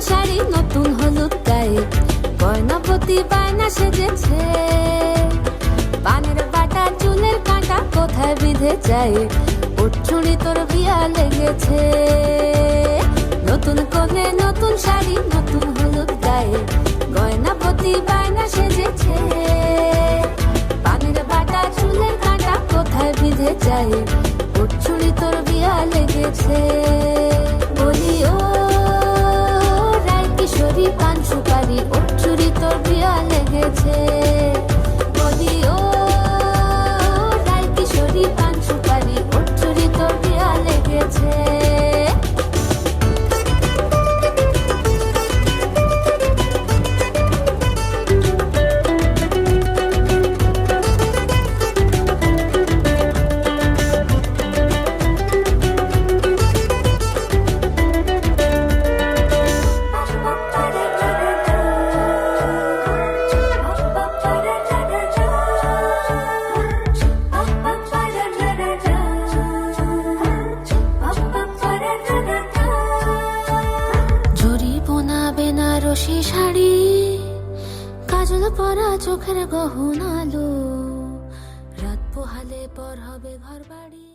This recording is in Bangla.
শাড়ি নতুন হলুদ গায়ে, গয়নাপতি বায়না সেজেছে। পানের বাটা চুলের কাঁটা কোথায় বিঁধে যায়, ওর চুড়ি তোর বিয়া লেগেছে। নতুন কোণে নতুন শাড়ি নতুন হলুদ গায়ে, গয়নাপতি বায়না সেজেছে। পানের বাটা চুলের কাঁটা কোথায় বিঁধে যায়, ওর চুড়ি তোর বিয়া লেগেছে। বলি ও রায় কিশোরী পান সুপারি, ওর চুড়ি তোর বিয়া লেগেছে। বলি ও রায় কিশোরী পান সুপারি, ওর চুড়ি তোর বিয়া লেগেছে। বেনারসি শাড়ি, কাজল পরা চোখের গহনা আলো, রাত পোহালে পর হবে ঘর বাড়ি।